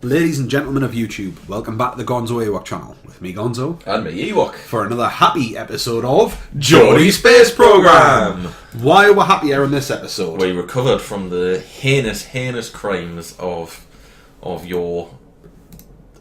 Ladies and gentlemen of YouTube, welcome back to the Gonzo Ewok channel with me, Gonzo, and me, Ewok, for another happy episode of Geordie Space Program. Why we're happy here in this episode? We recovered from the heinous crimes of your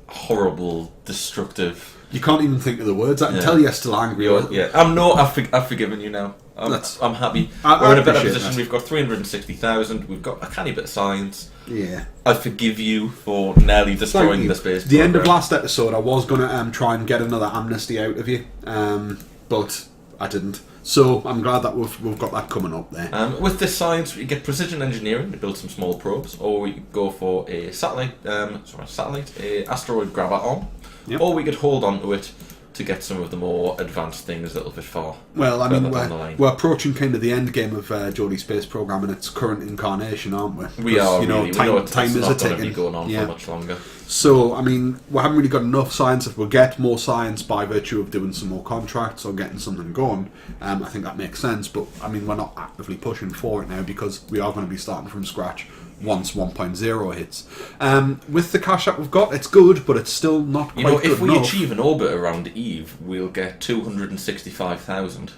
horrible, destructive. You can't even think of the words. I can tell you're still angry. Yeah, I've forgiven you now. I'm happy. We're in a better position. We've got 360,000. We've got a canny bit of science. Yeah. I forgive you for nearly destroying the space program. The end of last episode, I was going to try and get another amnesty out of you, but I didn't. So I'm glad that we've got that coming up there. With this science, we get precision engineering to build some small probes, or we could go for a asteroid grabber arm, or we could hold on to it to get some of the more advanced things a little bit far. Well, I mean, we're approaching kind of the end game of Geordie Space Program in its current incarnation, aren't we? We are. Time is a ticking. Be going on for much longer. So, I mean, we haven't really got enough science. If we'll get more science by virtue of doing some more contracts or getting something going, I think that makes sense. But, I mean, we're not actively pushing for it now because we are going to be starting from scratch once 1.0 hits. With the cash that we've got, it's good, but it's still not quite good if we enough. achieve an orbit around Eve, we'll get 265,000.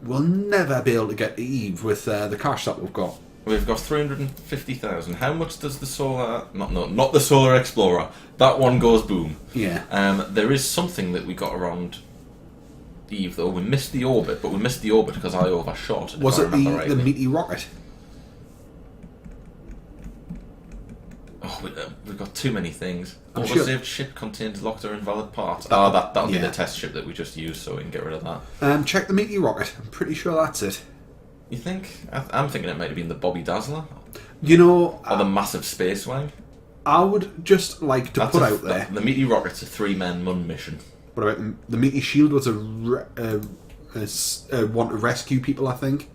We'll never be able to get to Eve with the cash that we've got. We've got 350,000. How much does the solar... Not the Solar Explorer. That one goes boom. Yeah. There is something that we got around Eve, though. We missed the orbit, but we missed the orbit because I overshot. Was it the meaty rocket? Oh, we've got too many things. Sure. Ship contains locked or invalid parts. That'll be the test ship that we just used, so we can get rid of that. Check the meaty rocket. I'm pretty sure that's it. You think? I'm thinking it might have been the Bobby Dazzler. Or the massive space wang. I would just like to put out there... The meaty rocket's a 3-man MUN mission. What about the meaty shield was a want to rescue people, I think.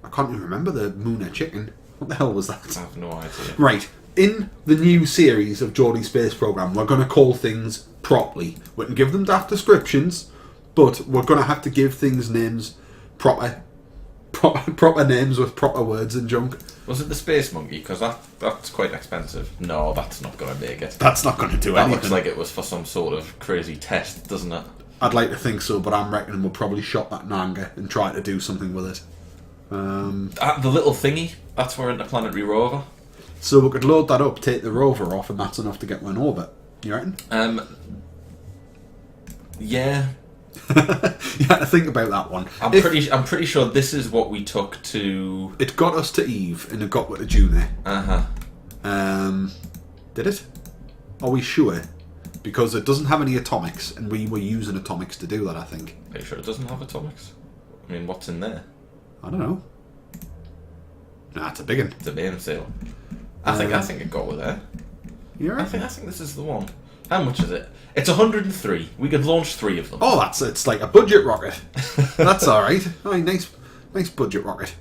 I can't even remember the Mooner chicken. What the hell was that? I have no idea. Right. In the new series of Geordie Space Program, we're going to call things properly. We can give them daft descriptions, but we're going to have to give things names proper names with proper words and junk. Was it the Space Monkey? Because that's quite expensive. No, that's not going to make it. That's not going to do anything. That looks like it was for some sort of crazy test, doesn't it? I'd like to think so, but I'm reckoning we'll probably shot that Nanga and try to do something with it. The little thingy, that's for Interplanetary Rover. So we could load that up, take the rover off, and that's enough to get one in orbit. You reckon? Yeah. You had to think about that one. I'm pretty sure this is what we took to... It got us to Eve, and it got to June. Did it? Are we sure? Because it doesn't have any atomics, and we were using atomics to do that, I think. Are you sure it doesn't have atomics? I mean, what's in there? I don't know. Nah, it's a big one. It's a mainsail. I think it got with there. You right? I think this is the one. How much is it? It's 103. We could launch 3 of them. Oh, it's like a budget rocket. That's all right. Oh, nice budget rocket.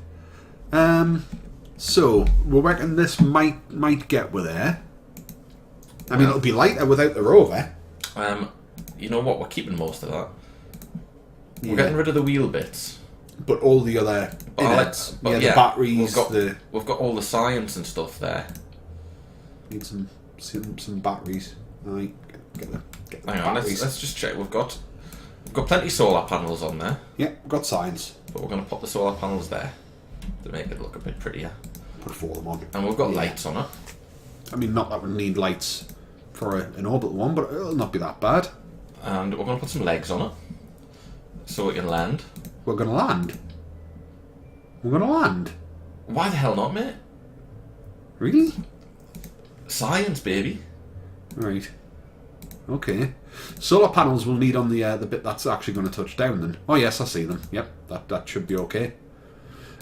So we reckon this might get with there. I mean, it'll be lighter without the rover. You know what? We're keeping most of that. We're getting rid of the wheel bits. But all the other innards, the batteries, we've got all the science and stuff there. Need some batteries. Right, get the Hang on, let's just check. We've got plenty of solar panels on there. Yeah, we've got science. But we're going to pop the solar panels there to make it look a bit prettier. Put 4 of them on. And we've got lights on it. I mean, not that we need lights for an orbital one, but it'll not be that bad. And we're going to put some legs on it so we can land. We're going to land? We're going to land? Why the hell not, mate? Really? Science, baby. Right. Okay. Solar panels we'll need on the bit that's actually going to touch down then. Oh yes, I see them. Yep, that should be okay.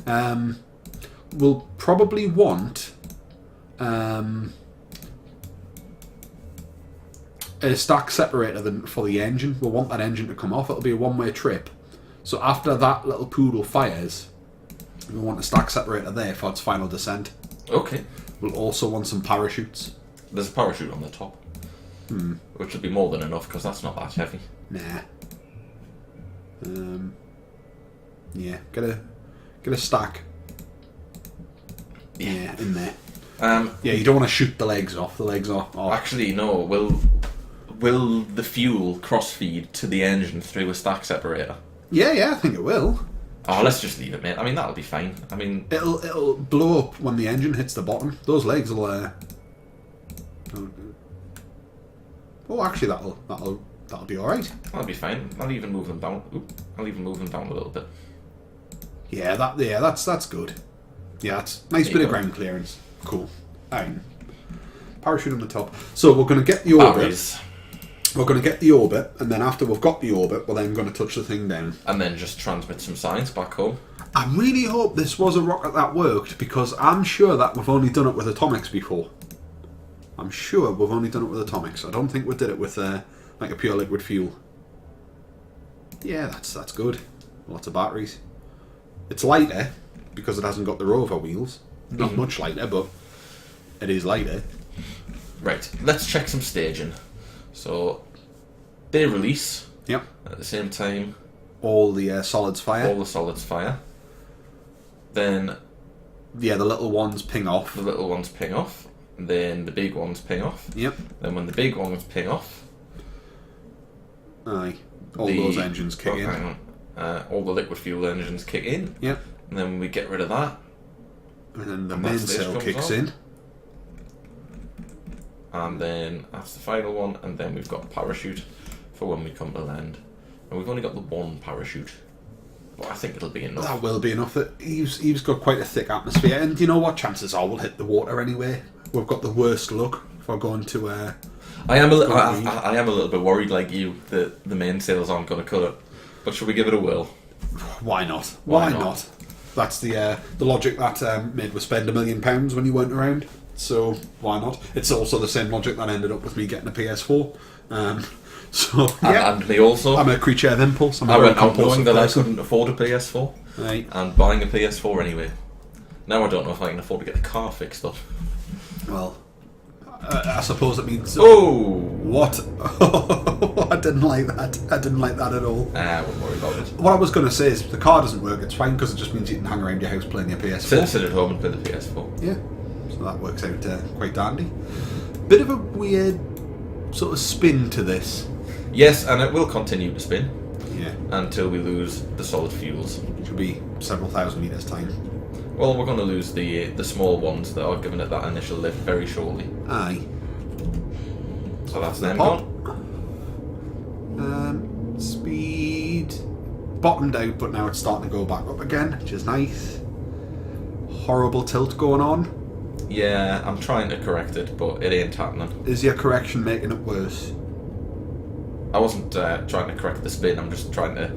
We'll probably want a stack separator for the engine. We'll want that engine to come off. It'll be a one-way trip. So after that little poodle fires, we want a stack separator there for its final descent. Okay. We'll also want some parachutes. There's a parachute on the top. Which would be more than enough because that's not that heavy. Nah. Yeah, get a stack. Yeah, in there. Yeah, you don't want to shoot the legs off. The legs are off. Actually, no. Will the fuel cross-feed to the engine through a stack separator? Yeah, I think it will. Oh, let's just leave it, mate. I mean, that'll be fine. I mean, it'll blow up when the engine hits the bottom. Those legs will. Oh, actually, that'll be all right. That'll be fine. I'll even move them down. I'll even move them down a little bit. Yeah, that's good. Yeah, that's nice bit of ground clearance. Cool. Parachute on the top. So we're going to get the orbit. Batteries. We're going to get the orbit, and then after we've got the orbit, we're then going to touch the thing down. And then just transmit some science back home. I really hope this was a rocket that worked, because I'm sure that we've only done it with atomics before. I'm sure we've only done it with atomics. I don't think we did it with like a pure liquid fuel. Yeah, that's good. Lots of batteries. It's lighter, because it hasn't got the rover wheels. Not much lighter, but it is lighter. Right, let's check some staging. So, they release. Yep. At the same time. All the solids fire. All the solids fire. Then. Yeah, the little ones ping off. The little ones ping off. Then the big ones ping off. Yep. Then when the big ones ping off. Aye. All those engines kick in. Hang on. All the liquid fuel engines kick in. Yep. And then we get rid of that. And then the mainsail kicks in. And then that's the final one, and then we've got a parachute for when we come to land. And we've only got the one parachute. But I think it'll be enough. That will be enough. Eve's got quite a thick atmosphere, and you know what? Chances are we'll hit the water anyway. We've got the worst luck for going to... I am a little bit worried, like you, that the mainsails aren't going to cut it. But should we give it a whirl? Why not? Why not? That's the logic that made us spend £1 million when you weren't around. So why not? It's also the same logic that ended up with me getting a PS4. And me also. I'm a creature of impulse. I went out knowing that I couldn't afford a PS4, right, and buying a PS4 anyway. Now I don't know if I can afford to get the car fixed up. Well, I suppose it means... Oh! What? I didn't like that. I didn't like that at all. I wouldn't worry about it. What I was going to say is, if the car doesn't work, it's fine, because it just means you can hang around your house playing your PS4. Sit at home and play the PS4. Yeah. So that works out quite dandy. Bit of a weird sort of spin to this. Yes, and it will continue to spin. Yeah. Until we lose the solid fuels. Which will be several thousand metres time. Well, we're going to lose the small ones that are giving it that initial lift very shortly. Aye. So that's them gone. Speed bottomed out, but now it's starting to go back up again, which is nice. Horrible tilt going on. Yeah, I'm trying to correct it, but it ain't happening. Is your correction making it worse? I wasn't trying to correct the spin, I'm just trying to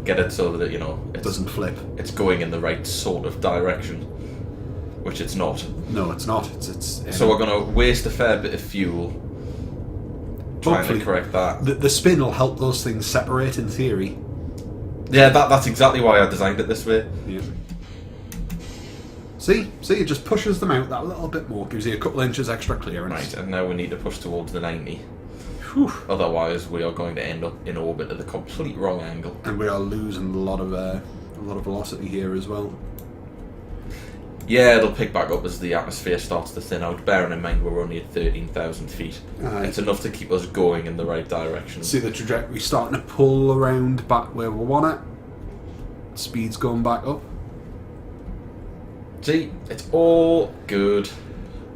get it so that, it doesn't flip. It's going in the right sort of direction, which it's not. No, it's not. It's so we're going to waste a fair bit of fuel trying to correct that. The spin will help those things separate, in theory. Yeah, that's exactly why I designed it this way. Yeah. See, it just pushes them out that little bit more, gives you a couple inches extra clearance. Right, and now we need to push towards the 90. Whew. Otherwise, we are going to end up in orbit at the complete wrong angle. And we are losing a lot of velocity here as well. Yeah, it'll pick back up as the atmosphere starts to thin out, bearing in mind we're only at 13,000 feet. It's enough to keep us going in the right direction. See the trajectory starting to pull around back where we want it. Speed's going back up. See, it's all good.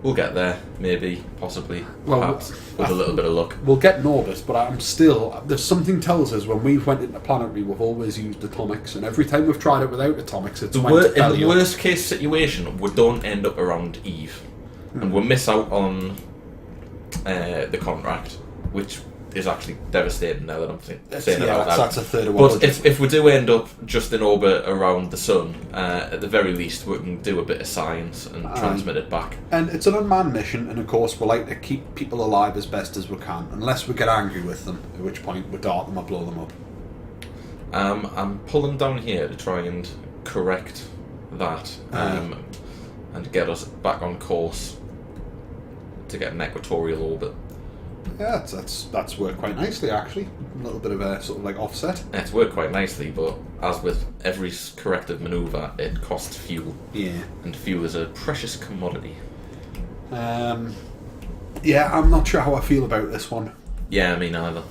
We'll get there, maybe, possibly, perhaps, with a little bit of luck. We'll get in orbit, but I'm still... There's something tells us when we went into planetary, we've always used atomics, and every time we've tried it without atomics, it's in the worst case situation, we don't end up around Eve, and we'll miss out on the contract, which is actually devastating now that I'm saying it out loud. That's a third of what. But if we do end up just in orbit around the sun, at the very least we can do a bit of science and transmit it back. And it's an unmanned mission, and of course we like to keep people alive as best as we can, unless we get angry with them, at which point we dart them or blow them up. I'm pulling down here to try and correct that, and get us back on course to get an equatorial orbit. Yeah, that's worked quite nicely, actually. A little bit of a sort of like offset. It's worked quite nicely, but as with every corrective manoeuvre, it costs fuel. Yeah. And fuel is a precious commodity. Yeah, I'm not sure how I feel about this one. Yeah, me neither.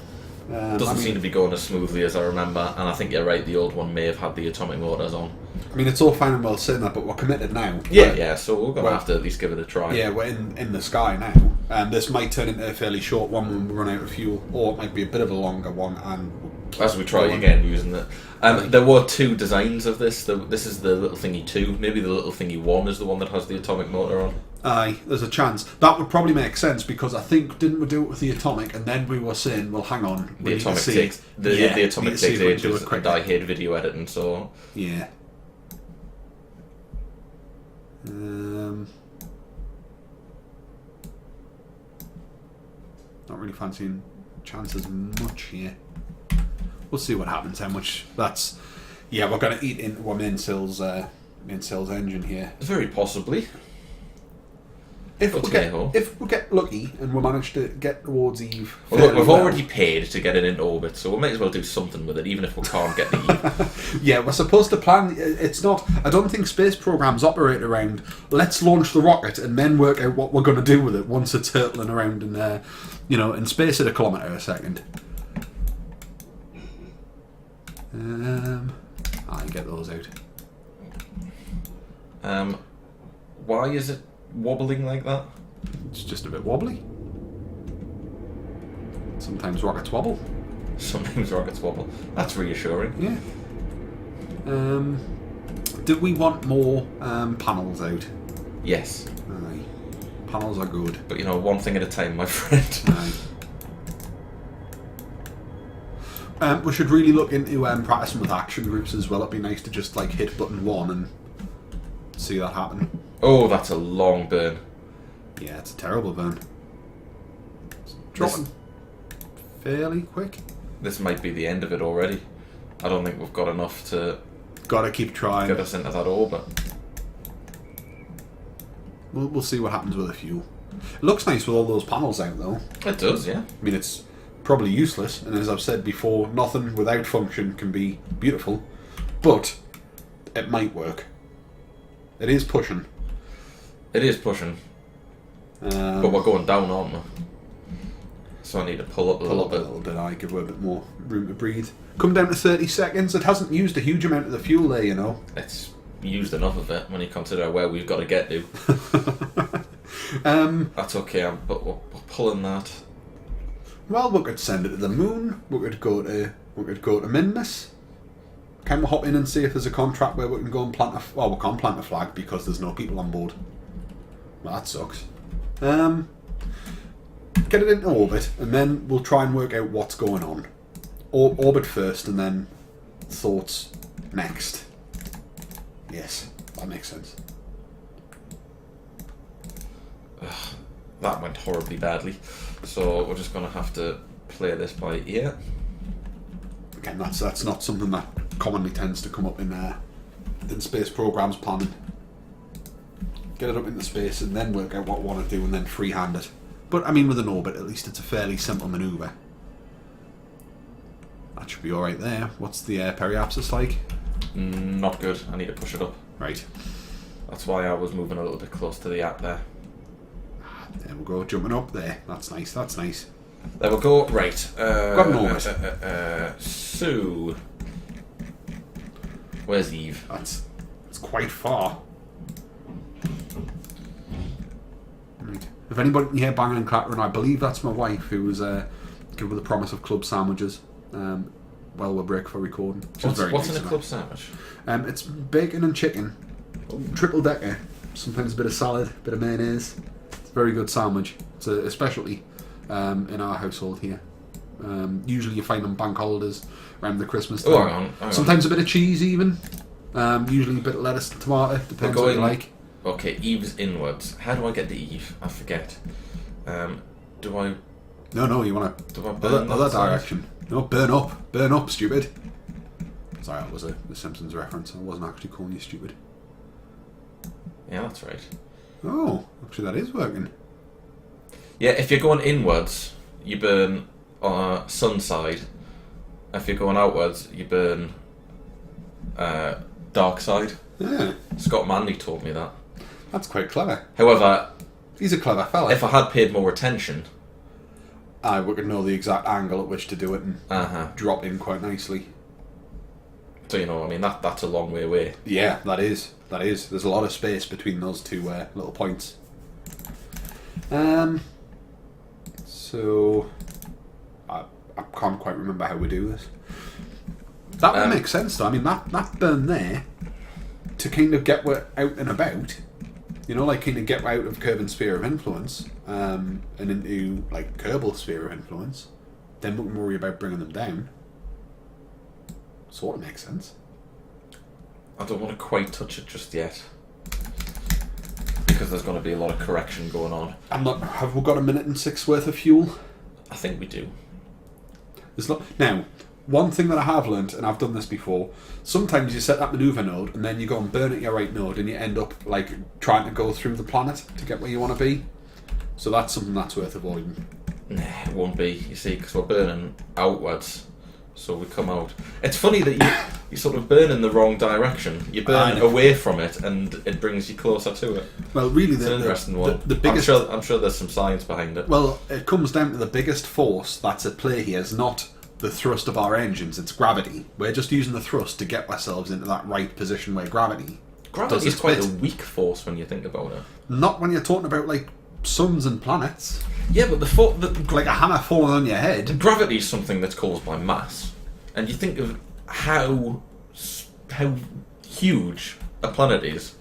Doesn't seem to be going as smoothly as I remember, and I think you're right, the old one may have had the atomic motors on. I mean, it's all fine and well saying that, but we're committed now. Yeah, so we're going to have to at least give it a try. Yeah, we're in the sky now. And this might turn into a fairly short one when we run out of fuel, or it might be a bit of a longer one. And as we try again using it. There were two designs of this. This is the little thingy 2. Maybe the little thingy 1 is the one that has the atomic motor on. Aye, there's a chance. That would probably make sense, because I think, didn't we do it with the atomic, and then we were saying, well, hang on. The atomic takes the atomic takes ages, and I hate video editing, so... Yeah. Not really fancying chances much here. We'll see what happens. How much that's. Yeah, we're gonna eat into our mainsail's engine here. Very possibly. If we get lucky and we manage to get towards Eve. Well, look, we've already paid to get it into orbit, so we might as well do something with it, even if we can't get to Eve. Yeah, we're supposed to plan. It's not. I don't think space programs operate around. Let's launch the rocket and then work out what we're going to do with it once it's hurtling around in space at a kilometre a second. Get those out. Why is it wobbling like that? It's just a bit wobbly. Sometimes rockets wobble. Sometimes rockets wobble. That's reassuring. Yeah. Do we want more panels out? Yes. Aye. Panels are good. But one thing at a time, my friend. Aye. We should really look into practicing with action groups as well. It'd be nice to just hit button 1 and see that happen. Oh, that's a long burn. Yeah, it's a terrible burn. It's dropping fairly quick. This might be the end of it already. I don't think we've got enough to... Gotta keep trying. Get us into that orbit. We'll see what happens with the fuel. It looks nice with all those panels out, though. It does, yeah. I mean, it's probably useless, and as I've said before, nothing without function can be beautiful, but it might work. It is pushing. It is pushing. But we're going down, aren't we? So I need to pull up a little bit. I give her a bit more room to breathe. Come down to 30 seconds. It hasn't used a huge amount of the fuel there, It's used enough of it when you consider where we've got to get to. That's okay, but we're pulling that. Well, we could send it to the moon. We could go to Minmus. Can we hop in and see if there's a contract where we can go and plant a... Well, we can't plant a flag because there's no people on board. Well, that sucks. Get it into orbit, and then we'll try and work out what's going on. Orbit first, and then thoughts next. Yes, that makes sense. That went horribly badly. So we're just going to have to play this by ear. Again, that's not something that commonly tends to come up in space programs planning. Get it up into space and then work out what we want to do and then freehand it. But I mean, with an orbit, at least it's a fairly simple manoeuvre. That should be alright there. What's the periapsis like? Not good. I need to push it up. Right. That's why I was moving a little bit close to the app there. There we go, jumping up there. That's nice, that's nice. There we go. Right. Got an orbit. So, where's Eve? It's quite far. Right. If anybody can hear banging and clattering, I believe that's my wife who was given the promise of club sandwiches while we break for recording. What's in a club sandwich? It's bacon and chicken, triple decker. Sometimes a bit of salad, a bit of mayonnaise. It's a very good sandwich. It's a specialty in our household here. Usually you find on bank holidays around the Christmas time. Hang on. Sometimes a bit of cheese even. Usually a bit of lettuce and tomato, depends what you like. Okay, Eve's inwards. How do I get to Eve? I forget. Do I... No, you want to... Do I burn other direction. No, burn up, stupid. Sorry, that was a Simpsons reference. I wasn't actually calling you stupid. Yeah, that's right. Oh, actually that is working. Yeah, if you're going inwards, you burn sun side. If you're going outwards, you burn dark side. Yeah. Scott Manley taught me that. That's quite clever. However, He's a clever fella. If I had paid more attention, I would know the exact angle at which to do it and drop in quite nicely. So you know, I mean, that's a long way away. Yeah, that is. There's a lot of space between those two little points. So I can't quite remember how we do this. That would make sense, though. I mean, that burn there to kind of get out and about. You know, like kind of get out of Kerbin's sphere of influence and into like Kerbal's sphere of influence. Then we can worry about bringing them down. Sort of makes sense. I don't want to quite touch it just yet because there's going to be a lot of correction going on. Have we got a minute and 6 worth of fuel? I think we do. Now, one thing that I have learnt, and I've done this before, sometimes you set that manoeuvre node and then you go and burn at your right node and you end up like trying to go through the planet to get where you want to be. So that's something that's worth avoiding. Nah, it won't be, you see, because we're burning outwards. So we come out. It's funny that you sort of burn in the wrong direction. You burn away from it, and it brings you closer to it. Well, really, it's an interesting one. The biggest, I'm sure there's some science behind it. Well, it comes down to the biggest force that's at play here is not the thrust of our engines; it's gravity. We're just using the thrust to get ourselves into that right position where gravity is quite a weak force when you think about it. Not when you're talking about like suns and planets. Yeah, but like a hammer falling on your head. Gravity is something that's caused by mass, and you think of how huge a planet is.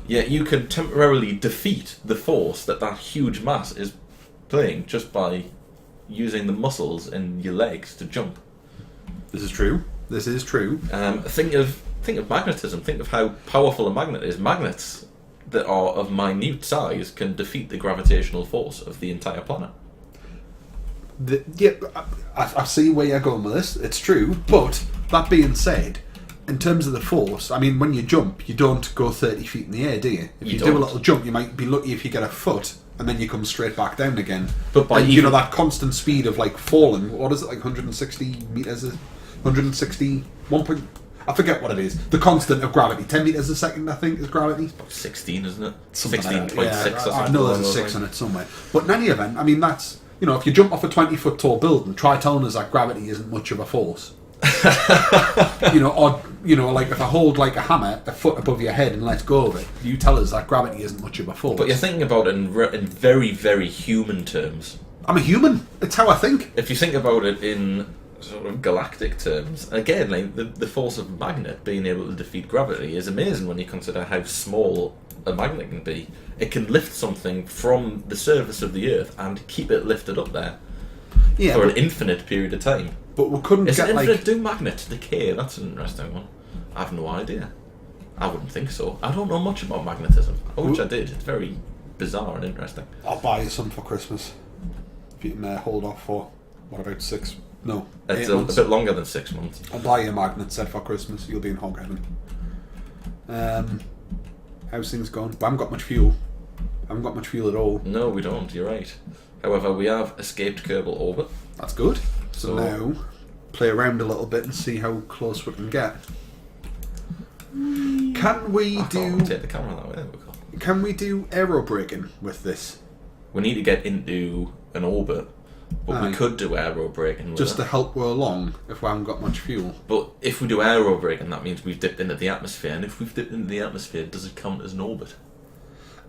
Yet you can temporarily defeat the force that huge mass is playing just by using the muscles in your legs to jump. This is true. Think of magnetism. Think of how powerful a magnet is. Magnets that are of minute size can defeat the gravitational force of the entire planet. I see where you're going with this. It's true, but that being said, in terms of the force, I mean, when you jump, you don't go 30 feet in the air, do you? If you do a little jump, you might be lucky if you get a foot, and then you come straight back down again. But that constant speed of like falling, what is it, like 160 meters, 160 I forget what it is. The constant of gravity, 10 meters a second, I think, is gravity. About 16, isn't it? 16.6. Yeah, I know there's a 6 in it somewhere. But in any event, I mean, that's, you know, if you jump off a 20-foot tall building, try telling us that gravity isn't much of a force. Like if I hold like a hammer a foot above your head and let go of it, you tell us that gravity isn't much of a force. But you're thinking about it in very, very human terms. I'm a human. It's how I think. If you think about it in sort of galactic terms, again, like the force of a magnet being able to defeat gravity is amazing when you consider how small a magnet can be. It can lift something from the surface of the Earth and keep it lifted up there for an infinite period of time. But we couldn't get infinite. Do magnets decay? That's an interesting one. I have no idea. I wouldn't think so. I don't know much about magnetism. I wish I did. It's very bizarre and interesting. I'll buy you some for Christmas. If you can hold off for, what about 6? No, it's a bit longer than 6 months. I'll buy you a magnet set for Christmas. You'll be in hog heaven. How's things going? We haven't got much fuel. I haven't got much fuel at all. No, we don't. You're right. However, we have escaped Kerbal orbit. That's good. So now, play around a little bit and see how close we can get. Can we take the camera that way? Can we do aero braking with this? We need to get into an orbit, but we could do aero braking with just to help we're along if we haven't got much fuel. But if we do aero braking, that means we've dipped into the atmosphere, and if we've dipped into the atmosphere, does it count as an orbit?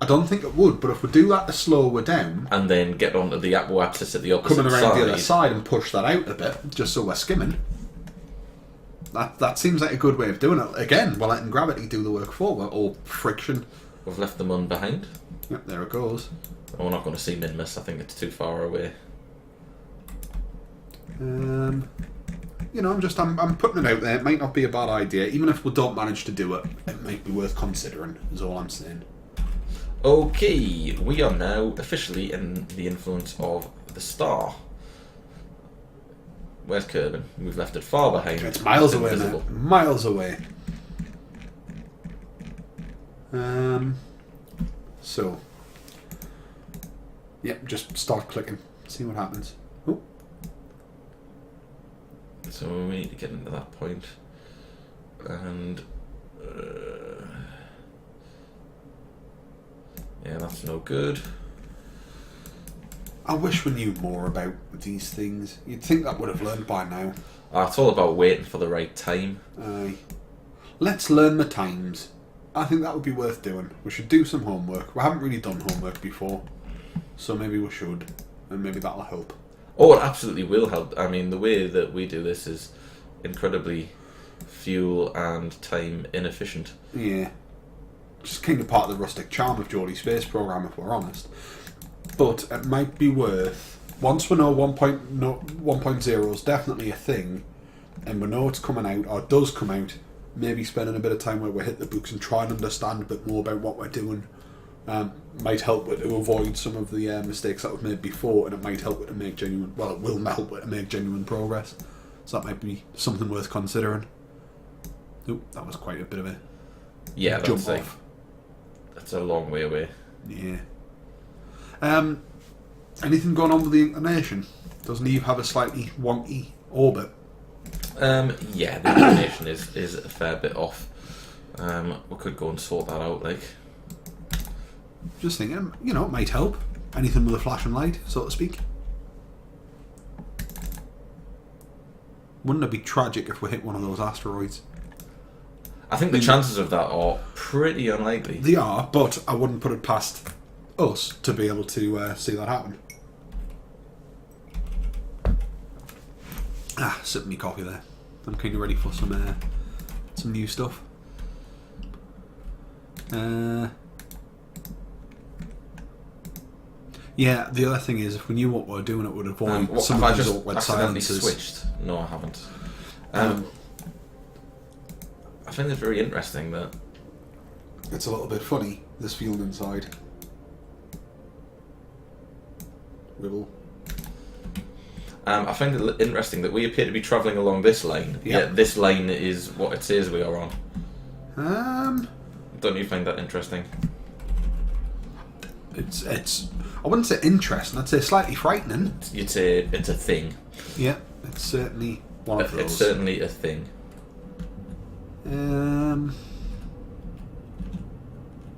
I don't think it would, but if we do that to slow we're down, and then get onto the apoapsis at the opposite coming around the other side and push that out a bit, just so we're skimming. That seems like a good way of doing it. Again, we're letting gravity do the work for us, or friction. We've left the moon behind. Yep, there it goes. We're not going to see Minmus. I think it's too far away. I'm putting it out there. It might not be a bad idea. Even if we don't manage to do it, it might be worth considering, is all I'm saying. Okay, we are now officially in the influence of the star. Where's Kerbin? We've left it far behind. It's miles away now. Miles away. So, yep, just start clicking. See what happens. Oh. So we need to get into that point, and yeah, that's no good. I wish we knew more about these things. You'd think that would have learned by now. It's all about waiting for the right time. Aye. Let's learn the times. I think that would be worth doing. We should do some homework. We haven't really done homework before, so maybe we should, and maybe that'll help. Oh, it absolutely will help. I mean, the way that we do this is incredibly fuel and time inefficient. Yeah. Just kind of part of the rustic charm of Geordie Space Programme, if we're honest. But it might be worth, once we know 1.0 is definitely a thing, and we know it's coming out, or does come out, maybe spending a bit of time where we hit the books and try and understand a bit more about what we're doing. Might help with to avoid some of the mistakes that we've made before, and it might help with to make genuine. Well, it will help with to make genuine progress. So that might be something worth considering. Oop, that was quite a bit of a jump off. That's a long way away. Yeah. Anything going on with the inclination? Doesn't Eve have a slightly wonky orbit? Yeah, the inclination is a fair bit off. We could go and sort that out, like. Just thinking, it might help. Anything with a flashing light, so to speak. Wouldn't it be tragic if we hit one of those asteroids? I think the chances of that are pretty unlikely. They are, but I wouldn't put it past us to be able to see that happen. Sipping me coffee there. I'm kind of ready for some new stuff. Yeah, the other thing is, if we knew what we were doing, it would avoid some of these awkward silences. Switched? No, I haven't. I find it very interesting that it's a little bit funny, this feeling inside. Wibble. I find it interesting that we appear to be travelling along this line, yet this line is what it says we are on. Don't you find that interesting? It's I wouldn't say interesting, I'd say slightly frightening. You'd say it's a thing. Yeah, it's certainly one of those. It's certainly a thing.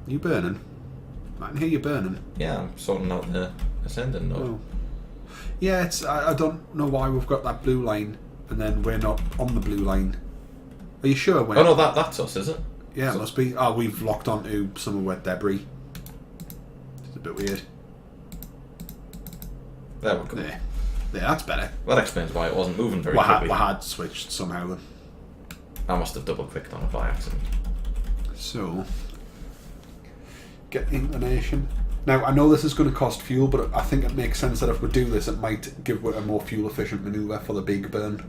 You burning? I can hear you burning. Yeah, I'm sorting out the ascending node. Oh. Yeah, it's. I don't know why we've got that blue line and then we're not on the blue line. Are you sure? Oh no, that's us, is it? Yeah, it must be. Oh, we've locked onto some wet debris. It's a bit weird. There we go. Yeah, that's better. That explains why it wasn't moving very quickly. We had switched somehow then. I must have double clicked on it by accident. So, get inclination. Now, I know this is going to cost fuel, but I think it makes sense that if we do this, it might give it a more fuel-efficient manoeuvre for the big burn.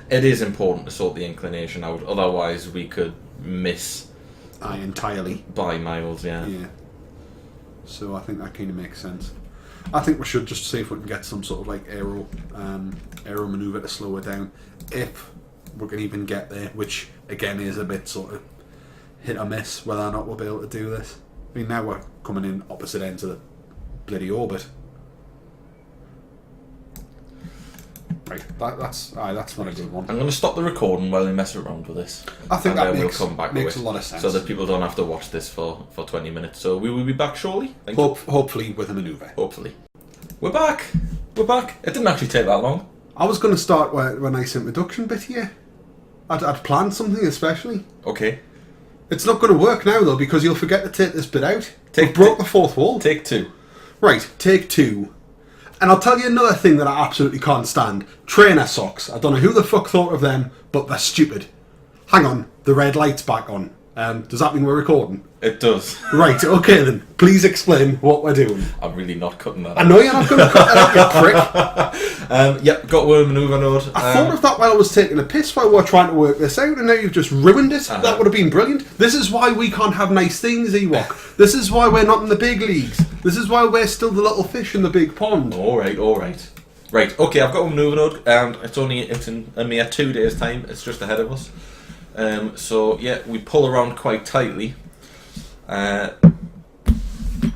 It is important to sort the inclination out, otherwise we could miss... entirely. By miles, yeah. Yeah. So I think that kind of makes sense. I think we should just see if we can get some sort of like aero manoeuvre to slow it down. If we can even get there, which again is a bit sort of hit or miss whether or not we'll be able to do this. I mean, now we're coming in opposite ends of the bloody orbit. Right, that's not a good one. I'm going to stop the recording while we mess around with this. I think that we'll come back makes to a lot of sense. so that people don't have to watch this for 20 minutes. So we will be back shortly. Hopefully with a manoeuvre. Hopefully. We're back. We're back. It didn't actually take that long. I was going to start with a nice introduction bit here. I'd planned something especially. Okay. It's not going to work now though, because you'll forget to take this bit out. We've broke the fourth wall. Take two. Right, take two. And I'll tell you another thing that I absolutely can't stand. Trainer socks. I don't know who the fuck thought of them, but they're stupid. Hang on, the red light's back on. Does that mean we're recording? It does. Right, okay then. Please explain what we're doing. I'm really not cutting that out. I know you're not going to cut that out, you prick. Yep, got one manoeuvre node. I thought of that while I was taking a piss while we were trying to work this out, and now you've just ruined it. That would have been brilliant. This is why we can't have nice things, Ewok. This is why we're not in the big leagues. This is why we're still the little fish in the big pond. Alright. Right, okay, I've got one manoeuvre node, and it's in a mere 2 days' time. It's just ahead of us. So, yeah, we pull around quite tightly.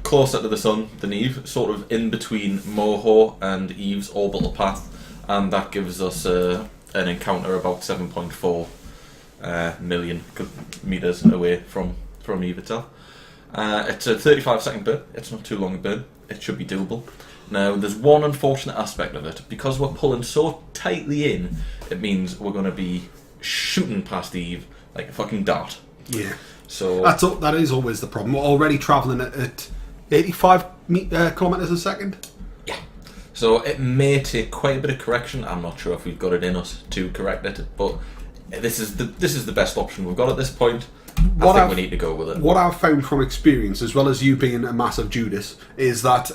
Closer to the sun than Eve, sort of in between Moho and Eve's orbital path, and that gives us an encounter about 7.4 million meters away from Eve itself. It's a 35-second burn. It's not too long a burn. It should be doable. Now, there's one unfortunate aspect of it. Because we're pulling so tightly in, it means we're going to be shooting past Eve like a fucking dart. Yeah. So That is always the problem. We're already travelling at 85 kilometres a second. yeah. So it may take quite a bit of correction. I'm not sure if we've got it in us to correct it, but this is the best option we've got at this point. I think we need to go with it. What I've found from experience, as well as you being a massive Judas, is that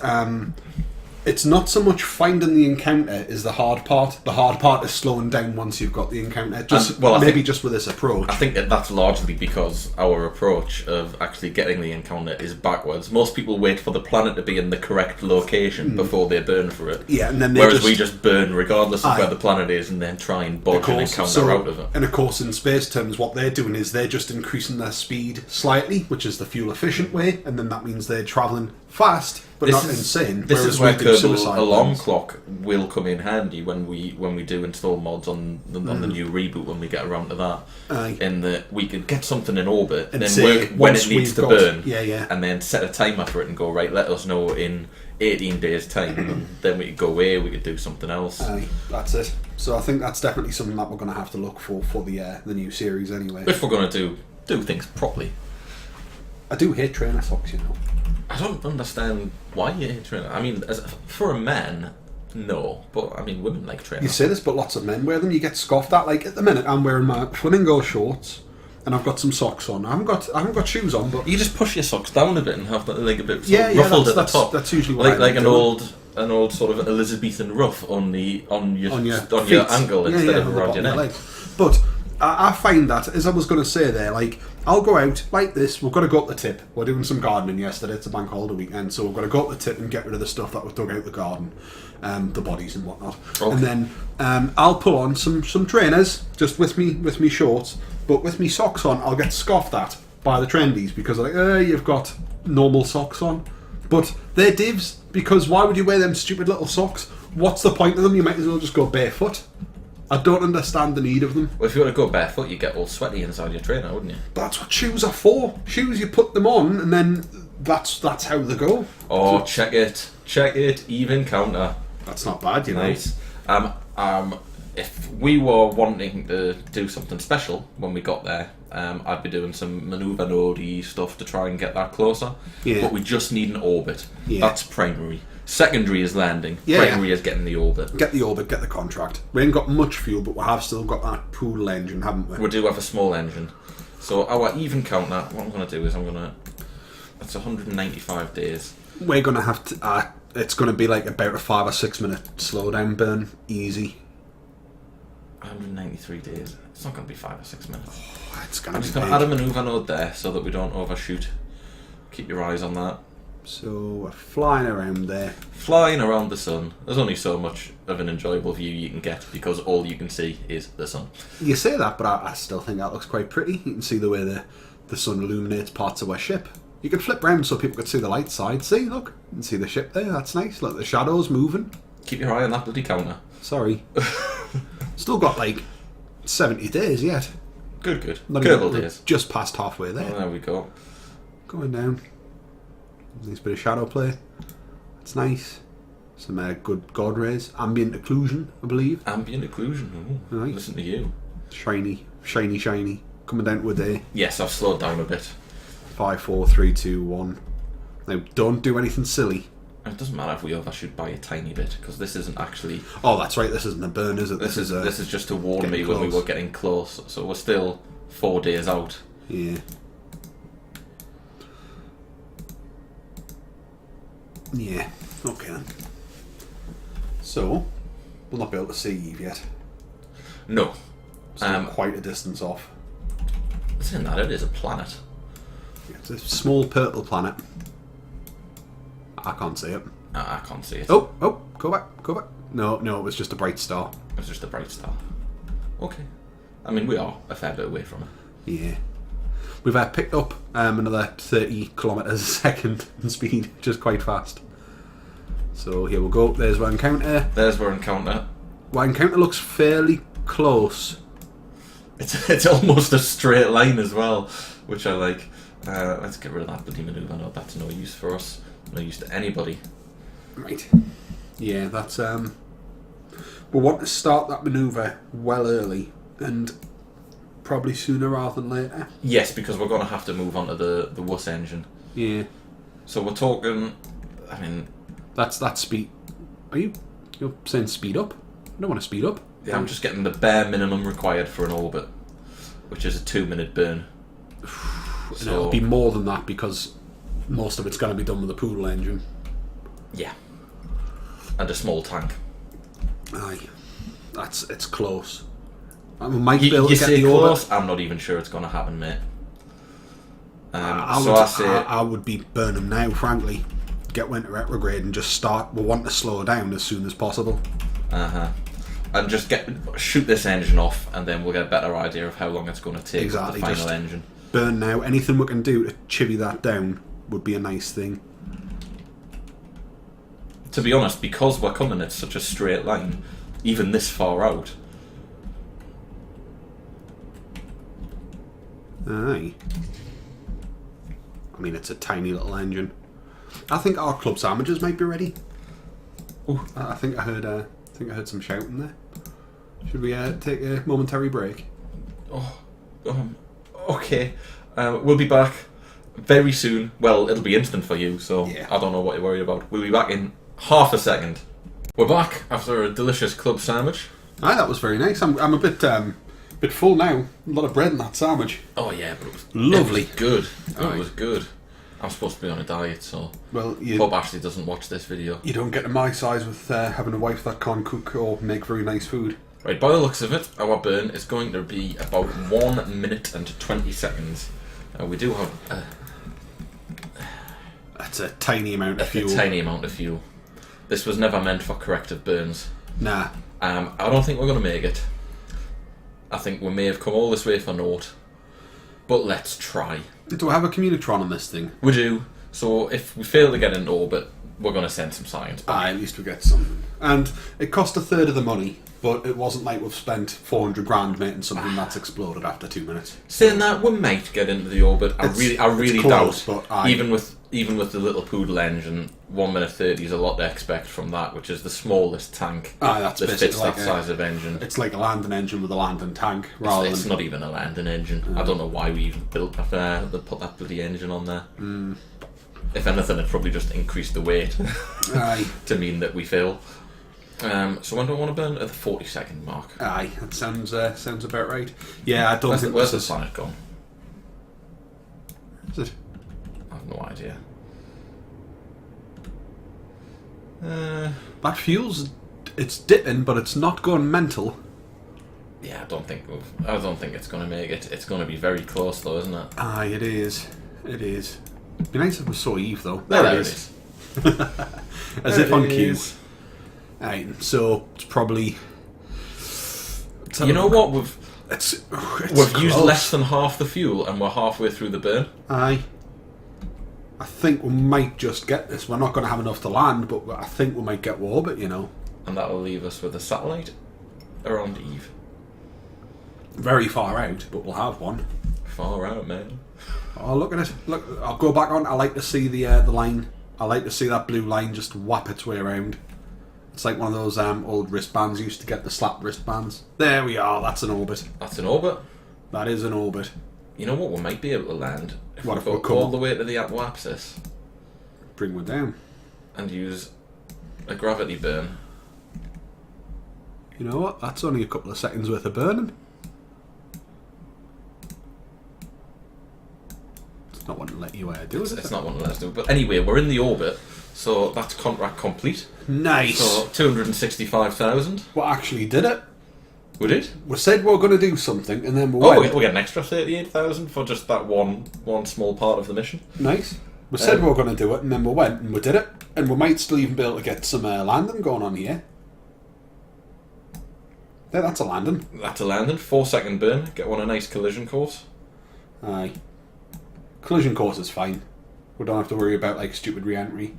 it's not so much finding the encounter is the hard part. The hard part is slowing down once you've got the encounter. Just with this approach. I think that's largely because our approach of actually getting the encounter is backwards. Most people wait for the planet to be in the correct location before they burn for it. Yeah, and then we just burn regardless of where the planet is, and then try and bodge an encounter out of it. And of course, in space terms, what they're doing is they're just increasing their speed slightly, which is the fuel efficient way, and then that means they're travelling fast. But not insane. This is where Kerbal Alarm Clock will come in handy when we do install mods on the new reboot when we get around to that. Aye. In that we could get something in orbit and then work when it needs to burn. Yeah. And then set a timer for it and go, right, let us know in 18 days time. And then we could go away, we could do something else. Aye, that's it. So I think that's definitely something that we're going to have to look for the new series anyway. If we're going to do things properly. I do hate trainer socks, you know. I don't understand why you hate trainer. I mean, for a man, no. But, I mean, women like trainer. You say this, but lots of men wear them. You get scoffed at. Like, at the minute, I'm wearing my flamingo shorts, and I've got some socks on. I haven't got shoes on, but... You just push your socks down a bit and have like a bit that's ruffled at the top. That's usually what like an old sort of Elizabethan ruff on your ankle instead of around your neck. But I find that, as I was going to say there, like, I'll go out like this. We've got to go up the tip. We're doing some gardening yesterday. It's a bank holiday weekend, so we've got to go up the tip and get rid of the stuff that was dug out the garden, the bodies and whatnot. Okay. And then I'll pull on some trainers just with me shorts, but with me socks on. I'll get scoffed at by the trendies because they're like, you've got normal socks on, but they're divs because why would you wear them stupid little socks? What's the point of them? You might as well just go barefoot. I don't understand the need of them. Well, if you want to go barefoot, you get all sweaty inside your trainer, wouldn't you? But that's what shoes are for. Shoes, you put them on, and then that's how they go. Oh, so, check it, even counter. That's not bad, you know. Nice. If we were wanting to do something special when we got there, I'd be doing some manoeuvre node stuff to try and get that closer. Yeah. But we just need an orbit. Yeah. That's primary. Secondary is landing. Primary is getting the orbit. Get the orbit, get the contract. We ain't got much fuel, but we have still got that pool engine, haven't we? We do have a small engine. So our even counter, what I'm going to do is that's 195 days. We're going to have to, it's going to be like about a 5 or 6 minute slowdown burn. Easy. 193 days. It's not going to be 5 or 6 minutes. Oh, it's going to be I'm just going to add a manoeuvre node there so that we don't overshoot. Keep your eyes on that. So we're flying around there. Flying around the sun. There's only so much of an enjoyable view you can get because all you can see is the sun. You say that, but I still think that looks quite pretty. You can see the way the sun illuminates parts of our ship. You can flip round so people can see the light side. See, look, you can see the ship there. That's nice. Look, the shadows moving. Keep your eye on that bloody counter. Sorry. Still got like 70 days yet. Good. Kerbal days. Just past halfway there. Oh, there we go. Going down. Nice bit of shadow play. It's nice. Some good God rays. Ambient occlusion, I believe. Ambient occlusion. Oh, nice. Listen to you. Shiny. Coming down to a day. Yes, I've slowed down a bit. 5, 4, 3, 2, 1. Now, don't do anything silly. It doesn't matter if we overshoot by a tiny bit because this isn't actually. Oh, that's right. This isn't a burn, is it? This is just to warn me close. when we were getting close. So we're still 4 days out. Yeah. Yeah, okay then. So, we'll not be able to see Eve yet. No. So quite a distance off. Saying that, it is a planet. Yeah, it's a small purple planet. I can't see it. I can't see it. Oh, go back. No, it was just a bright star. It was just a bright star. Okay. I mean, we are a fair bit away from it. Yeah. We've picked up another 30 kilometres a second in speed, which is quite fast. So here we'll go. There's our encounter. Our encounter looks fairly close. It's almost a straight line as well, which I like. Let's get rid of that bloody manoeuvre node. That's no use for us. No use to anybody. Right. Yeah, that's we'll want to start that manoeuvre well early and probably sooner rather than later. Yes, because we're going to have to move on to the WUS engine. Yeah. So we're talking. I mean, that's speed. You're saying speed up? I don't want to speed up. Yeah, I'm just getting the bare minimum required for an orbit, which is a 2-minute burn. So it'll be more than that because most of it's going to be done with a poodle engine. Yeah. And a small tank. Aye. It's close. I might be able You to get say the close? orbit. I'm not even sure it's going to happen, mate. I would be burn them now, frankly. Get winter retrograde and just start. We'll want to slow down as soon as possible. And just shoot this engine off, and then we'll get a better idea of how long it's going to take with the final engine. Burn now. Anything we can do to chivvy that down would be a nice thing. To be honest, because we're coming at such a straight line, even this far out. Aye. I mean, it's a tiny little engine. I think our club sandwiches might be ready. Ooh. I think I heard some shouting there. Should we take a momentary break? Okay. We'll be back very soon. Well, it'll be instant for you, so yeah. I don't know what you're worried about. We'll be back in half a second. We're back after a delicious club sandwich. Aye, that was very nice. I'm a bit full now. A lot of bread in that sandwich. Oh yeah, but it was lovely. It was good. It was good. I'm supposed to be on a diet, so hope Ashley doesn't watch this video. You don't get to my size with having a wife that can't cook or make very nice food. Right, by the looks of it, our burn is going to be about 1 minute and 20 seconds. We do have that's a tiny amount of fuel. A tiny amount of fuel. This was never meant for corrective burns. Nah. I don't think we're going to make it. I think we may have come all this way for naught. But let's try. Do I have a communitron on this thing? We do. So if we fail to get into orbit, we're going to send some science back. At least we get something. And it cost a third of the money, but it wasn't like we've spent 400 grand making something that's exploded after 2 minutes. Saying that, we might get into the orbit. I really close, doubt. But even with the little poodle engine, 1 minute 30 is a lot to expect from that, which is the smallest tank that fits that size of engine. It's like a landing engine with a landing tank. It's not even a landing engine. I don't know why we even built that. They put that bloody engine on there. If anything, it probably just increased the weight to mean that we fail. So when do I want to burn? At the 40-second mark. Aye, that sounds about right. Yeah, I don't think... Where's the planet gone? Is it? I have no idea. That fuel's... It's dipping, but it's not going mental. Yeah, I don't think it's going to make it. It's going to be very close, though, isn't it? Aye, it is. It is. It'd be nice if we saw Eve, though. There it is. As if on cue. Right, so it's probably... You know what? We've close. used less than half the fuel, and we're halfway through the burn. Aye. I think we might just get this. We're not going to have enough to land, but I think we might get orbit, you know. And that'll leave us with a satellite around Eve. Very far out, but we'll have one. Far out, man. Oh, look at it. Look, I'll go back on. I like to see the line. I like to see that blue line just whap its way around. It's like one of those old wristbands you used to get, the slap wristbands. There we are. That's an orbit. That's an orbit. That is an orbit. You know what? We might be able to land if what we if we go come all the way to the apoapsis bring one down and use a gravity burn. You know what? That's only a couple of seconds worth of burning. It's not one to let you do it. It's not one to let us do it. But anyway, we're in the orbit, so that's contract complete. Nice. So 265,000. We actually did it. We did. We said we were going to do something, and then we went. We get an extra 38,000 for just that one small part of the mission. Nice. We said we were going to do it, and then we went and we did it, and we might still even be able to get some landing going on here. Yeah, that's a landing. That's a landing. 4-second burn. Get one a nice collision course. Aye. Collision course is fine. We don't have to worry about like stupid re-entry.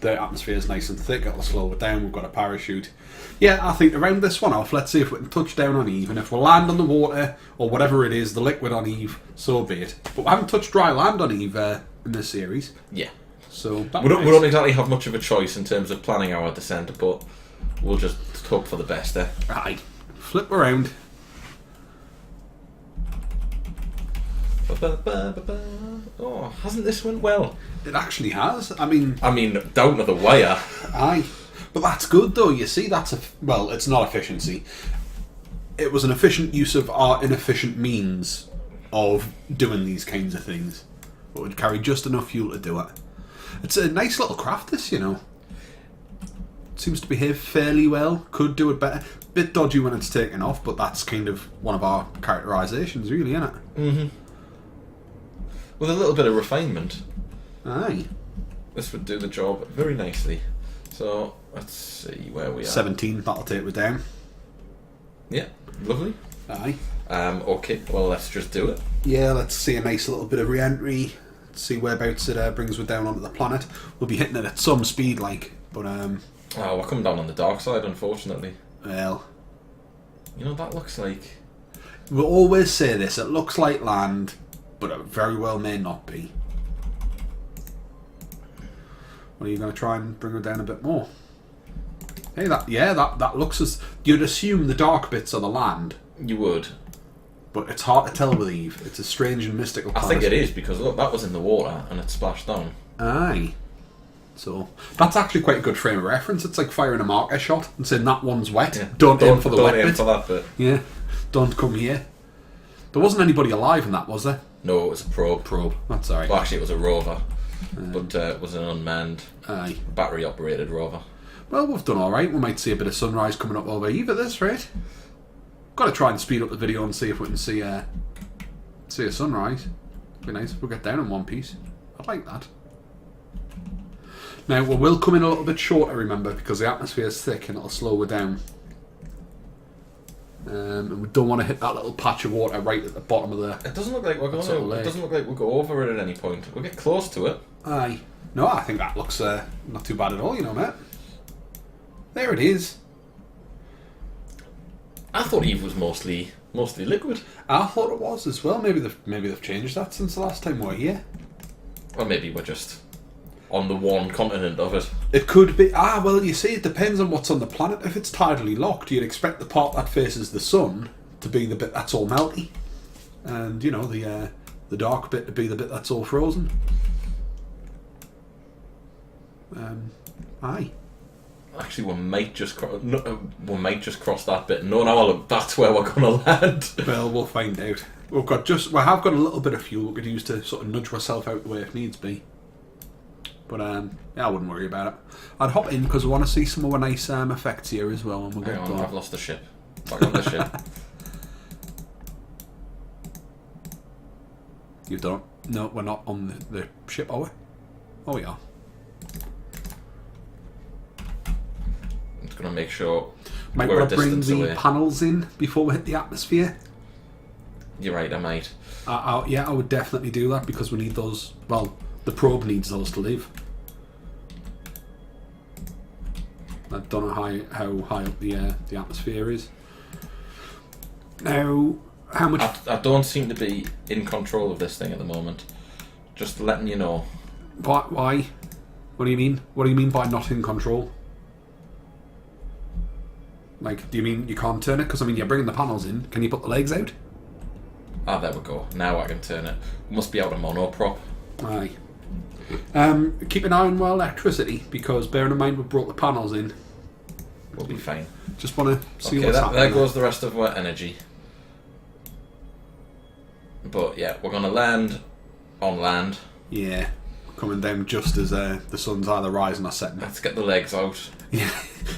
The atmosphere is nice and thick. It'll slow it down. We've got a parachute. Yeah, I think to round this one off, let's see if we can touch down on Eve, and if we land on the water or whatever it is, the liquid on Eve, so be it. But we haven't touched dry land on Eve in this series. Yeah. So we don't exactly have much of a choice in terms of planning our descent, but we'll just hope for the best there. Right, flip around. Oh, hasn't this went well? It actually has. I mean, down to the wire. Aye, but that's good though. You see, it's not efficiency. It was an efficient use of our inefficient means of doing these kinds of things. But would carry just enough fuel to do it. It's a nice little craft, this, you know. Seems to behave fairly well. Could do it better. Bit dodgy when it's taken off, but that's kind of one of our characterisations, really, isn't it? Mm-hmm. With a little bit of refinement. Aye. This would do the job very nicely. So, let's see where we are. 17, that'll take us down. Yeah, lovely. Aye. Okay, well, let's just do it. Yeah, let's see a nice little bit of re-entry. See whereabouts it brings us down onto the planet. We'll be hitting it at some speed, but Oh, we're coming down on the dark side, unfortunately. Well, you know, that looks like... We'll always say this, it looks like land, but it very well may not be. Well, are you going to try and bring it down a bit more? Hey, that looks as... You'd assume the dark bits are the land. You would. But it's hard to tell with Eve. It's a strange and mystical planet. I think it is, because look, that was in the water, and it splashed down. Aye. So, that's actually quite a good frame of reference. It's like firing a marker shot and saying that one's wet. Yeah. Don't aim for the wet bit. For that bit. Yeah. Don't come here. There wasn't anybody alive in that, was there? No, it was a probe. That's alright. Well, actually, it was a rover. But it was an unmanned, battery-operated rover. Well, we've done alright. We might see a bit of sunrise coming up over Eve at this rate. Got to try and speed up the video and see if we can see a sunrise. Be nice if we get down in one piece. I'd like that. Now, we will come in a little bit shorter, remember, because the atmosphere is thick and it'll slow her down. And we don't want to hit that little patch of water right at the bottom of the... It doesn't look like we're going to... It doesn't look like we'll go over it at any point. We'll get close to it. Aye. No, I think that looks not too bad at all, you know, mate. There it is. I thought Eve was mostly liquid. I thought it was as well. Maybe they've changed that since the last time we were here. Or maybe we're just on the one continent of it. It could be. Well, you see, it depends on what's on the planet. If it's tidally locked, you'd expect the part that faces the sun to be the bit that's all melty, and you know the dark bit to be the bit that's all frozen. Aye. Actually, we might just cross that bit. No, look, that's where we're going to land. Well, we'll find out. We have got a little bit of fuel we could use to sort of nudge ourselves out the way if needs be. But I wouldn't worry about it. I'd hop in because I want to see some more nice effects here as well. And we'll get going. I've lost the ship. Back on the ship. You've done it. No, we're not on the ship, are we? Oh, we are. I'm just going to make sure might we're want a to bring distance the away. panels in before we hit the atmosphere. You're right, I might. I would definitely do that because we need those. Well, the probe needs those to live. I don't know how high up the atmosphere is. Now, how much... I don't seem to be in control of this thing at the moment. Just letting you know. Why? What do you mean? What do you mean by not in control? Like, do you mean you can't turn it? Because, I mean, you're bringing the panels in. Can you put the legs out? Ah, there we go. Now I can turn it. Must be out of monoprop. Aye. Keep an eye on our electricity, because bearing in mind we brought the panels in. We'll be fine. Just want to see okay, what's happening. There goes the rest of our energy. But yeah, we're going to land on land. Yeah, coming down just as the sun's either rising or setting. Let's get the legs out. Yeah,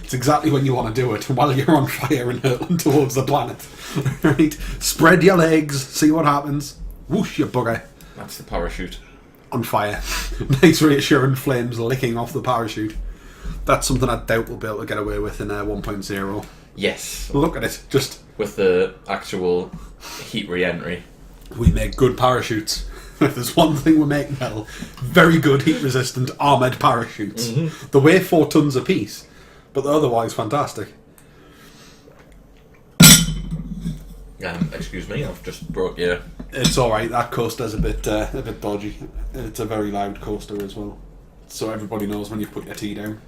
it's exactly when you want to do it, while you're on fire and hurtling towards the planet. Right, spread your legs, see what happens. Whoosh, you bugger. That's the parachute. On fire. Nice reassuring flames licking off the parachute. That's something I doubt we'll be able to get away with in 1.0. Yes. Look at it, just... With the actual heat re-entry. We make good parachutes. If there's one thing we make well, very good heat-resistant armoured parachutes. Mm-hmm. They weigh 4 tons apiece, but they're otherwise fantastic. Excuse me, I've just broke your... It's alright, that coaster's a bit dodgy. It's a very loud coaster as well. so everybody knows when you put your tea down.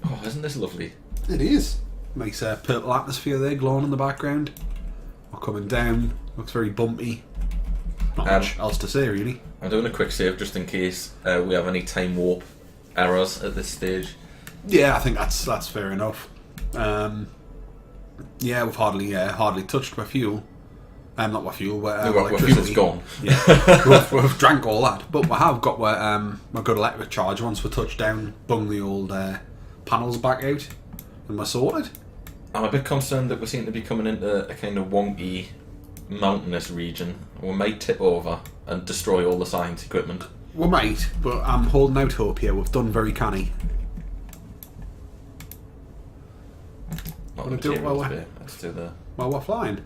Oh, isn't this lovely? It is. Nice purple atmosphere there glowing in the background. We're coming down. Looks very bumpy. Not much else to say, really. I'm doing a quick save just in case we have any time warp errors at this stage. Yeah, I think that's fair enough. Yeah, we've hardly touched my fuel. Not my fuel, but Our fuel's gone. Yeah, we've drank all that, but we have got my good electric charge once we touched down, bung the old panels back out, and we're sorted. I'm a bit concerned that we seem to be coming into a kind of wonky, mountainous region. We might tip over and destroy all the science equipment. We might, but I'm holding out hope here. We've done very canny. Not the materials bit. Let's do the... While we're flying.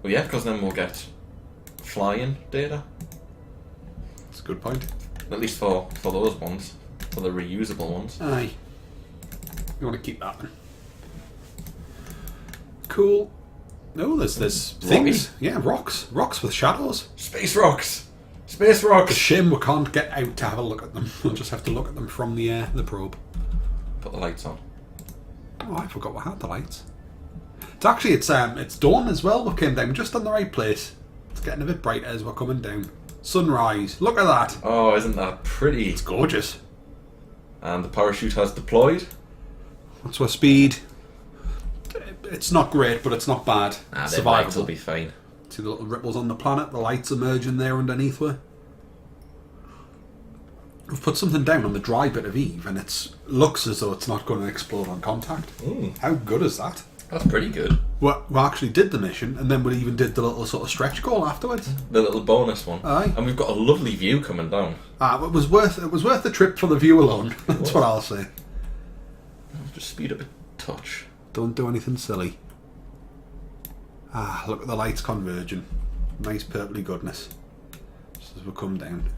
Well, yeah, because then we'll get flying data. That's a good point. At least for those ones. For the reusable ones. Aye. You want to keep that then. Cool. No, there's things. Yeah, rocks. Rocks with shadows. Space rocks! Space rocks! It's a shame we can't get out to have a look at them. We'll just have to look at them from the probe. Put the lights on. Oh, I forgot we had the lights. It's dawn as well. We came down just on the right place. It's getting a bit brighter as we're coming down. Sunrise. Look at that. Oh, isn't that pretty? It's gorgeous. And the parachute has deployed. What's our speed? It's not great, but it's not bad. The lights will be fine. See the little ripples on the planet, the lights emerging there underneath her. We've put something down on the dry bit of Eve, and it looks as though it's not going to explode on contact. How good is that? That's pretty good. We actually did the mission, and then we even did the little sort of stretch goal afterwards. The little bonus one. Aye. And we've got a lovely view coming down. It was worth the trip for the view alone. That's what I'll say. Just speed up a touch. Don't do anything silly. Look at the lights converging. Nice purpley goodness. Just as we come down.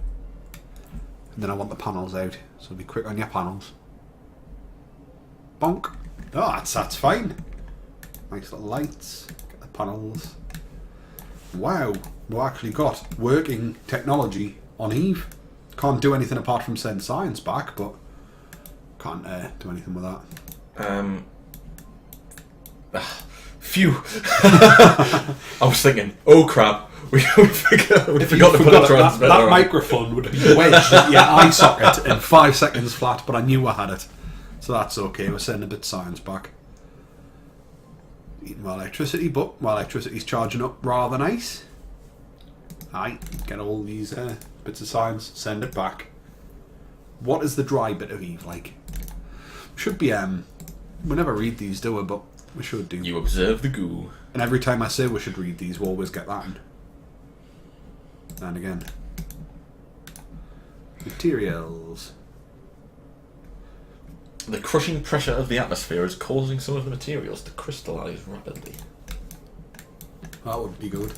And then I want the panels out, so be quick on your panels. Bonk. Oh, that's fine. Nice little lights. Get the panels. Wow, we've actually got working technology on Eve. Can't do anything apart from send science back, but can't do anything with that. Phew. I was thinking, oh crap, we forgot to put a transmitter that on. microphone would be wedged at your eye socket in 5 seconds flat, but I knew I had it. So that's okay, we're sending a bit of science back. Eating my electricity, but my electricity's charging up rather nice. Aye, get all these bits of science, send it back. What is the dry bit of Eve like? Should be, we never read these, do we? But we should do. You observe the goo. And every time I say we should read these, we always get that in. And again. Materials. The crushing pressure of the atmosphere is causing some of the materials to crystallise rapidly. That would be good.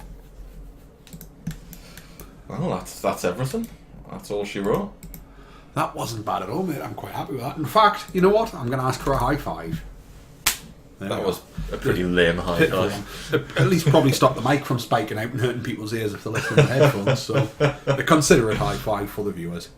Well, that's everything. That's all she wrote. That wasn't bad at all, mate. I'm quite happy with that. In fact, you know what? I'm going to ask for a high five. That was a pretty lame high five. At least probably stop the mic from spiking out and hurting people's ears if they're listening to headphones. So, consider it high five for the viewers.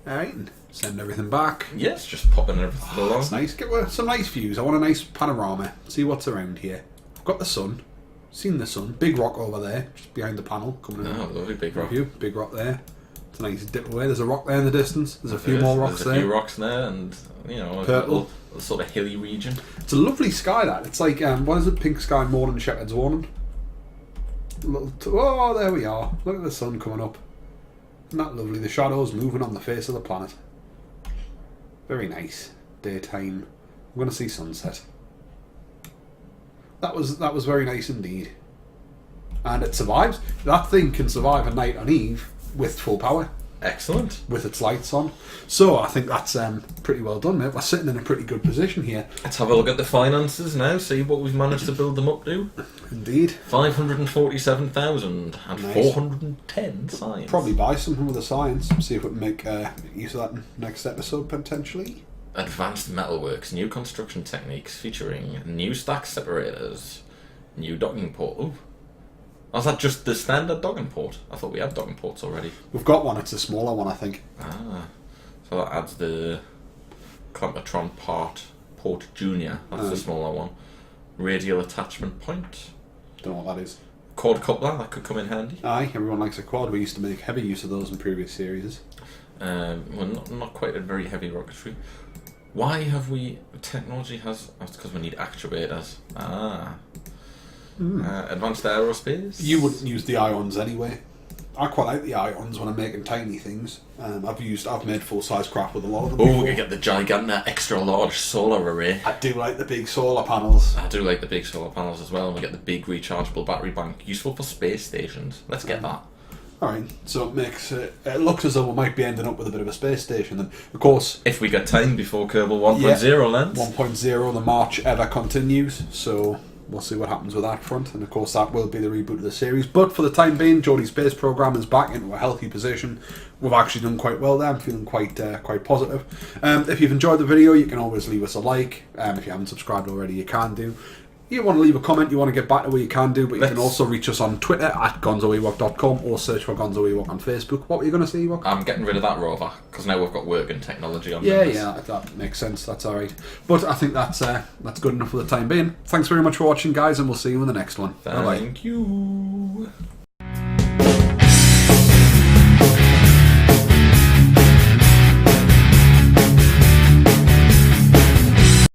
Alright, send everything back. Yes, just popping everything along. That's nice. Get some nice views. I want a nice panorama. See what's around here. I've got the sun. Seen the sun. Big rock over there, just behind the panel. Coming in. Oh, lovely big rock. Big rock there. It's a nice dip away. There's a rock there in the distance. There's a few more rocks there. There's a few rocks there, and a little sort of hilly region. It's a lovely sky. That it's like what is it? Pink sky morning, shepherd's warning. Oh, there we are. Look at the sun coming up. Isn't that lovely? The shadows moving on the face of the planet. Very nice. Daytime. I'm going to see sunset. That was very nice indeed. And it survives. That thing can survive a night on Eve with full power. Excellent. With its lights on. So I think that's pretty well done, mate. We're sitting in a pretty good position here. Let's have a look at the finances now, see what we've managed to build them up to. Indeed. 547,410 science. Probably buy something with the science. See if we can make use of that next episode, potentially. Advanced metalworks, new construction techniques featuring new stack separators, new docking port. Ooh. Was that just the standard docking port? I thought we had docking ports already. We've got one, it's a smaller one, I think. So that adds the Clampetron Port Junior. That's the smaller one. Radial attachment point. Don't know what that is. Quad coupler, that could come in handy. Aye, everyone likes a quad. We used to make heavy use of those in previous series. Well, not quite a very heavy rocketry. Why have we... Technology has... That's because we need actuators. Advanced aerospace. You wouldn't use the ions anyway. I quite like the ions when I'm making tiny things. I've made full-size craft with a lot of them. Oh, we could get the gigantic extra large solar array. I do like the big solar panels. I do like the big solar panels as well, and we get the big rechargeable battery bank, useful for space stations. Let's get that. Alright, so it makes it looks as though we might be ending up with a bit of a space station. And of course, if we get time before Kerbal 1.0 lands. 1.0, the march ever continues, so we'll see what happens with that front. And of course, that will be the reboot of the series. But for the time being, Geordie's space program is back into a healthy position. We've actually done quite well there. I'm feeling quite positive. If you've enjoyed the video, you can always leave us a like. If you haven't subscribed already, you can do. You want to leave a comment, you want to get back to where you can do, but you can also reach us on Twitter at gonzoewok.com or search for Gonzo Ewok on Facebook. What were you going to say, Ewok? I'm getting rid of that rover, because now we've got working technology on Yeah, that makes sense. That's alright. But I think that's good enough for the time being. Thanks very much for watching, guys, and we'll see you in the next one. Thank you.